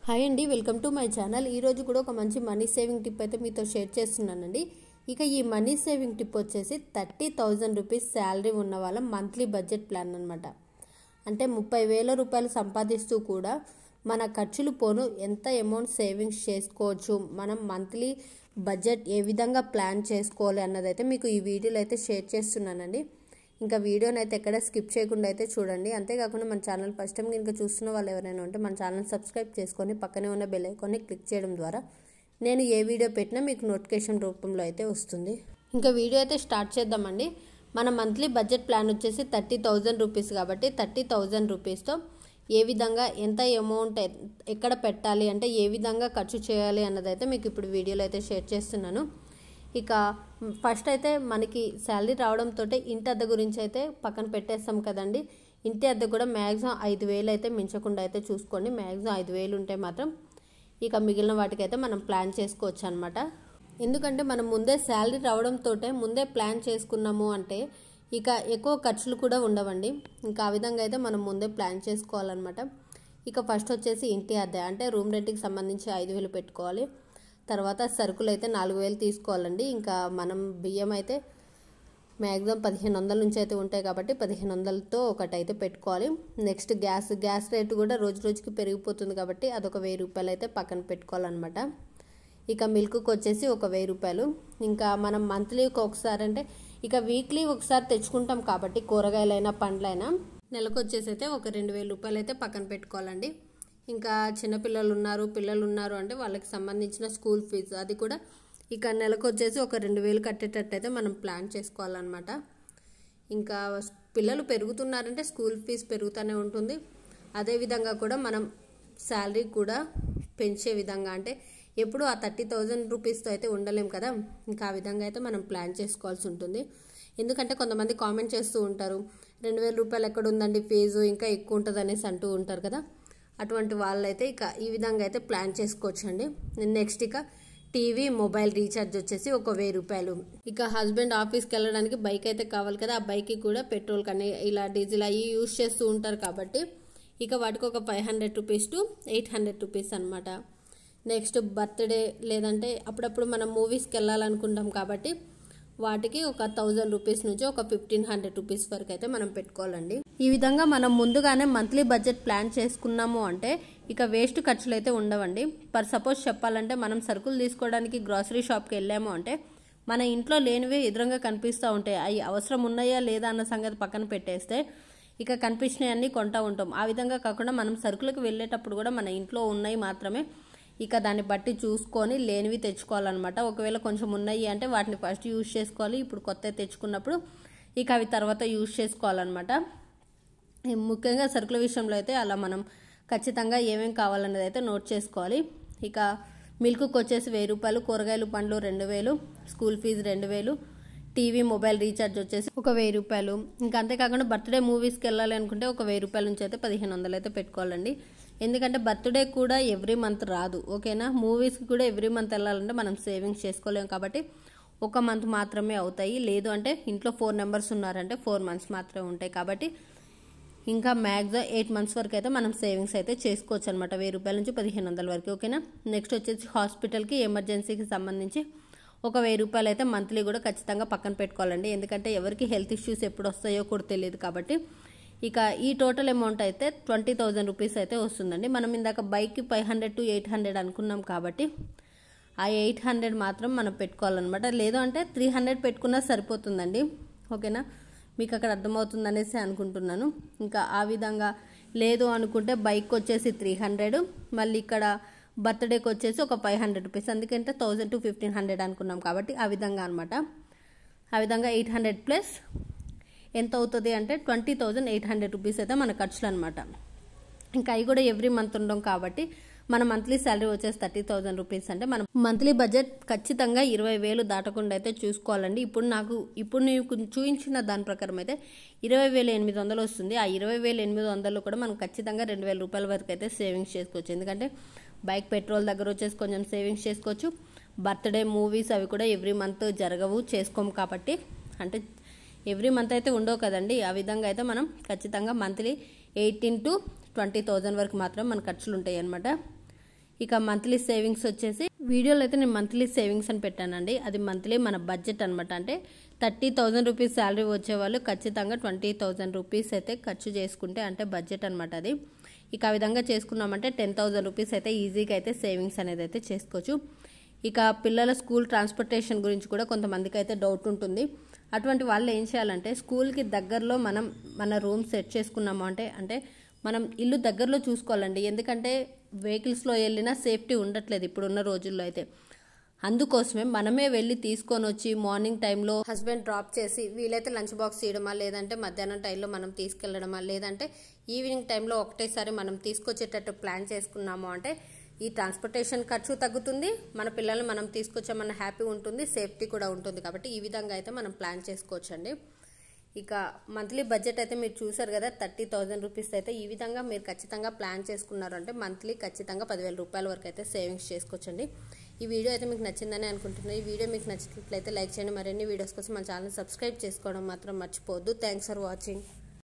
Hi అండి, welcome to my channel. ఈరోజు కూడా ఒక మంచి మనీ సేవింగ్ టిప్ అయితే మీతో షేర్ చేస్తున్నానండి. ఇక ఈ మనీ సేవింగ్ టిప్ వచ్చేసి 30,000 రూపీస్ శాలరీ ఉన్న వాళ్ళ మంత్లీ బడ్జెట్ ప్లాన్ అనమాట. అంటే 30,000 రూపాయలు సంపాదిస్తూ కూడా మన ఖర్చులు పోను ఎంత అమౌంట్ సేవింగ్స్ చేసుకోవచ్చు, మనం మంత్లీ బడ్జెట్ ఏ విధంగా ప్లాన్ చేసుకోవాలి అన్నదైతే మీకు ఈ వీడియోలో అయితే షేర్ చేస్తున్నానండి. ఇంకా వీడియోని అయితే ఎక్కడ స్కిప్ చేయకుండా అయితే చూడండి. అంతేకాకుండా మన ఛానల్ ఫస్ట్ టైం కనుక చూస్తున్న వాళ్ళు ఎవరైనా ఉంటే మన ఛానల్ సబ్స్క్రైబ్ చేసుకొని పక్కనే ఉన్న బెల్ ఐకాన్ని క్లిక్ చేయడం ద్వారా నేను ఏ వీడియో పెట్టినా మీకు నోటిఫికేషన్ రూపంలో అయితే వస్తుంది. ఇంకా వీడియో అయితే స్టార్ట్ చేద్దామండి. మన మంత్లీ బడ్జెట్ ప్లాన్ వచ్చేసి 30,000 రూపీస్ కాబట్టి 30,000 రూపీస్తో ఏ విధంగా ఎంత అమౌంట్ ఎక్కడ పెట్టాలి అంటే ఏ విధంగా ఖర్చు చేయాలి అన్నదైతే మీకు ఇప్పుడు వీడియోలో అయితే షేర్ చేస్తున్నాను. ఇక ఫస్ట్ అయితే మనకి శాలరీ రావడంతో ఇంటి అద్దె గురించి అయితే పక్కన పెట్టేస్తాం కదండి. ఇంటి అద్దె కూడా మ్యాక్సిమం 5,000 అయితే మించకుండా అయితే చూసుకోండి. మ్యాక్సిమం 5,000 ఉంటే మాత్రం ఇక మిగిలిన వాటికైతే మనం ప్లాన్ చేసుకోవచ్చు అనమాట. ఎందుకంటే మనం ముందే శాలరీ రావడంతో ముందే ప్లాన్ చేసుకున్నాము అంటే ఇక ఎక్కువ ఖర్చులు కూడా ఉండవండి. ఇంకా ఆ విధంగా అయితే మనం ముందే ప్లాన్ చేసుకోవాలన్నమాట. ఇక ఫస్ట్ వచ్చేసి ఇంటి అద్దె అంటే రూమ్ రెంట్కి సంబంధించి 5,000 పెట్టుకోవాలి. తర్వాత సరుకులు అయితే 4,000 తీసుకోవాలండి. ఇంకా మనం బియ్యం అయితే మ్యాక్సిమం 1,500 నుంచి అయితే ఉంటాయి కాబట్టి 1,500తో ఒకటైతే పెట్టుకోవాలి. నెక్స్ట్ గ్యాస్ రేటు కూడా రోజు రోజుకి పెరిగిపోతుంది కాబట్టి అదొక 1,000 రూపాయలు అయితే పక్కన పెట్టుకోవాలన్నమాట. ఇక మిల్క్కి వచ్చేసి ఒక 1,000 రూపాయలు. ఇంకా మనం మంత్లీకి ఒకసారి అంటే ఇక వీక్లీ ఒకసారి తెచ్చుకుంటాం కాబట్టి కూరగాయలైనా పండ్లైనా నెలకు వచ్చేసి అయితే ఒక 2,000 రూపాయలు అయితే పక్కన పెట్టుకోవాలండి. ఇంకా చిన్నపిల్లలు ఉన్నారు అంటే వాళ్ళకి సంబంధించిన స్కూల్ ఫీజు అది కూడా ఇక నెలకు వచ్చేసి ఒక 2,000 కట్టేటట్టు అయితే మనం ప్లాన్ చేసుకోవాలన్నమాట. ఇంకా పిల్లలు పెరుగుతున్నారంటే స్కూల్ ఫీజు పెరుగుతూనే ఉంటుంది. అదేవిధంగా కూడా మనం శాలరీ కూడా పెంచే విధంగా అంటే ఎప్పుడు ఆ 30,000 రూపీస్తో అయితే ఉండలేం కదా. ఇంకా ఆ విధంగా అయితే మనం ప్లాన్ చేసుకోవాల్సి ఉంటుంది. ఎందుకంటే కొంతమంది కామెంట్ చేస్తూ ఉంటారు, 2,000 రూపాయలు ఎక్కడ ఉందండి ఫీజు, ఇంకా ఎక్కువ ఉంటుంది అనేసి అంటూ ఉంటారు కదా. అటువంటి వాళ్ళైతే ఇక ఈ విధంగా అయితే ప్లాన్ చేసుకోవచ్చండి. నెక్స్ట్ ఇక టీవీ మొబైల్ రీఛార్జ్ వచ్చేసి ఒక 1,000 రూపాయలు. ఇక హస్బెండ్ ఆఫీస్కి వెళ్ళడానికి బైక్ అయితే కావాలి కదా, ఆ బైక్కి కూడా పెట్రోల్ కానీ ఇలా డీజిల్ అవి యూజ్ చేస్తూ ఉంటారు కాబట్టి ఇక వాటికి ఒక 500 రూపీస్ టు 800 రూపీస్ అనమాట. నెక్స్ట్ బర్త్డే లేదంటే అప్పుడప్పుడు మనం మూవీస్కి వెళ్ళాలనుకుంటాం కాబట్టి వాటికి ఒక 1,000 రూపీస్ నుంచి ఒక 1,500 రూపీస్ వరకు అయితే మనం పెట్టుకోవాలండి. ఈ విధంగా మనం ముందుగానే మంత్లీ బడ్జెట్ ప్లాన్ చేసుకున్నాము అంటే ఇక వేస్ట్ ఖర్చులు అయితే ఉండవండి. సపోజ్ చెప్పాలంటే మనం సరుకులు తీసుకోవడానికి గ్రాసరీ షాప్కి వెళ్ళాము అంటే మన ఇంట్లో లేనివే ఎదురుగా కనిపిస్తూ ఉంటాయి. అవి అవసరం ఉన్నాయా లేదా అన్న సంగతి పక్కన పెట్టేస్తే ఇక కనిపించినవన్నీ కొంటూ ఉంటాం. ఆ విధంగా కాకుండా మనం సరుకులకు వెళ్ళేటప్పుడు కూడా మన ఇంట్లో ఉన్నాయి మాత్రమే ఇక దాన్ని బట్టి చూసుకొని లేనివి తెచ్చుకోవాలన్నమాట. ఒకవేళ కొంచెం ఉన్నాయి అంటే వాటిని ఫస్ట్ యూజ్ చేసుకోవాలి. ఇప్పుడు కొత్త తెచ్చుకున్నప్పుడు ఇక అవి తర్వాత యూజ్ చేసుకోవాలన్నమాట. ముఖ్యంగా సరుకుల విషయంలో అయితే అలా మనం ఖచ్చితంగా ఏమేమి కావాలన్నది అయితే నోట్ చేసుకోవాలి. ఇక మిల్క్కి వచ్చేసి 1,000 రూపాయలు, కూరగాయలు పండ్లు 2,000, school fee 2,000, TV mobile recharge వచ్చేసి ఒక 1,000 రూపాయలు. ఇంకా అంతేకాకుండా బర్త్డే మూవీస్కి వెళ్ళాలి అనుకుంటే ఒక 1,000 రూపాయల నుంచి అయితే 1,500 అయితే పెట్టుకోవాలండి. ఎందుకంటే బర్త్డే కూడా ఎవ్రీ మంత్ రాదు, ఓకేనా. మూవీస్కి కూడా ఎవ్రీ మంత్ వెళ్ళాలంటే మనం సేవింగ్స్ చేసుకోలేము కాబట్టి ఒక మంత్ మాత్రమే అవుతాయి. లేదు అంటే ఇంట్లో 4 మెంబర్స్ ఉన్నారంటే 4 మంత్స్ మాత్రమే ఉంటాయి కాబట్టి ఇంకా మ్యాక్సిమం 8 మంత్స్ వరకు అయితే మనం సేవింగ్స్ అయితే చేసుకోవచ్చు అనమాట. 1,000 రూపాయల నుంచి 1,500 వరకు, ఓకేనా. నెక్స్ట్ వచ్చేసి హాస్పిటల్కి ఎమర్జెన్సీకి సంబంధించి ఒక 1,000 రూపాయలు అయితే మంత్లీ కూడా ఖచ్చితంగా పక్కన పెట్టుకోవాలండి. ఎందుకంటే ఎవరికి హెల్త్ ఇష్యూస్ ఎప్పుడు వస్తాయో కూడా తెలియదు కాబట్టి ఇక ఈ టోటల్ అమౌంట్ అయితే 20,000 రూపీస్ అయితే వస్తుందండి. మనం ఇందాక బైక్కి 500 to 800 అనుకున్నాం కాబట్టి ఆ 800 మాత్రం మనం పెట్టుకోవాలన్నమాట. లేదు అంటే 300 పెట్టుకున్నా సరిపోతుందండి, ఓకేనా. మీకు అక్కడ అర్థమవుతుంది అనేసి అనుకుంటున్నాను. ఇంకా ఆ విధంగా లేదు అనుకుంటే బైక్ వచ్చేసి 300, మళ్ళీ ఇక్కడ బర్త్డేకి వచ్చేసి ఒక 500 రూపీస్, అందుకంటే 1,000 to 1,500 అనుకున్నాం కాబట్టి ఆ విధంగా అనమాట. ఆ విధంగా 800 ప్లస్ ఎంత అవుతుంది అంటే 20,800 రూపీస్ అయితే మన ఖర్చులు అనమాట. ఇంకా అవి కూడా ఎవ్రీ మంత్ ఉండడం కాబట్టి మన మంత్లీ శాలరీ వచ్చేసి 30,000 రూపీస్ అంటే మనం మంత్లీ బడ్జెట్ ఖచ్చితంగా 20,000 దాటకుండా అయితే చూసుకోవాలండి. ఇప్పుడు నీకు చూపించిన దాని ప్రకారం అయితే 20,800 వస్తుంది. ఆ 20,800 కూడా మనం ఖచ్చితంగా 2,000 రూపాయల వరకు అయితే సేవింగ్స్ చేసుకోవచ్చు. ఎందుకంటే బైక్ పెట్రోల్ దగ్గర వచ్చేసి కొంచెం సేవింగ్స్ చేసుకోవచ్చు. బర్త్డే మూవీస్ అవి కూడా ఎవ్రీ మంత్ జరగవు, చేసుకోము కాబట్టి అంటే ఎవ్రీ మంత్ అయితే ఉండవు కదండి. ఆ విధంగా అయితే మనం ఖచ్చితంగా మంత్లీ 18,000 to 20,000 వరకు మాత్రం మన ఖర్చులు ఉంటాయి అన్నమాట. ఇక మంత్లీ సేవింగ్స్ వచ్చేసి వీడియోలో అయితే నేను మంత్లీ సేవింగ్స్ అని పెట్టానండి. అది మంత్లీ మన బడ్జెట్ అనమాట. అంటే 30,000 రూపీస్ శాలరీ వచ్చే వాళ్ళు ఖచ్చితంగా 20,000 రూపీస్ అయితే ఖర్చు చేసుకుంటే అంటే బడ్జెట్ అనమాట అది. ఇక ఆ విధంగా చేసుకున్నామంటే 10,000 రూపీస్ అయితే ఈజీగా అయితే సేవింగ్స్ అనేది అయితే చేసుకోవచ్చు. ఇక పిల్లల స్కూల్ ట్రాన్స్పోర్టేషన్ గురించి కూడా కొంతమందికి అయితే డౌట్ ఉంటుంది. అటువంటి వాళ్ళు ఏం చేయాలంటే స్కూల్కి దగ్గరలో మనం మన రూమ్ సెట్ చేసుకున్నాము అంటే మనం ఇల్లు దగ్గరలో చూసుకోవాలండి. ఎందుకంటే వెహికల్స్లో వెళ్ళినా సేఫ్టీ ఉండట్లేదు ఇప్పుడున్న రోజుల్లో అయితే. అందుకోసమే మనమే వెళ్ళి తీసుకొని వచ్చి మార్నింగ్ టైంలో హస్బెండ్ డ్రాప్ చేసి వీలైతే లంచ్ బాక్స్ చేయడమా, లేదంటే మధ్యాహ్నం టైంలో మనం తీసుకెళ్లడమా, లేదంటే ఈవినింగ్ టైంలో ఒకటేసారి మనం తీసుకొచ్చేటట్టు ప్లాన్ చేసుకున్నాము అంటే ఈ ట్రాన్స్పోర్టేషన్ ఖర్చు తగ్గుతుంది, మన పిల్లల్ని మనం తీసుకొచ్చామన్న హ్యాపీ ఉంటుంది, సేఫ్టీ కూడా ఉంటుంది. కాబట్టి ఈ విధంగా అయితే మనం ప్లాన్ చేసుకోవచ్చండి. ఇక మంత్లీ బడ్జెట్ అయితే మీరు చూసారు కదా, 30,000 రూపీస్ అయితే ఈ విధంగా మీరు ఖచ్చితంగా ప్లాన్ చేసుకున్నారు అంటే మంత్లీ ఖచ్చితంగా 10,000 రూపాయల వరకు అయితే సేవింగ్స్ చేసుకోవచ్చండి. ఈ వీడియో అయితే మీకు నచ్చిందని అనుకుంటున్నాను. ఈ వీడియో మీకు నచ్చినట్లయితే లైక్ చేయండి. మరిన్ని వీడియోస్ కోసం మన ఛానల్ సబ్స్క్రైబ్ చేసుకోవడం మాత్రం మర్చిపోవద్దు. Thanks for watching.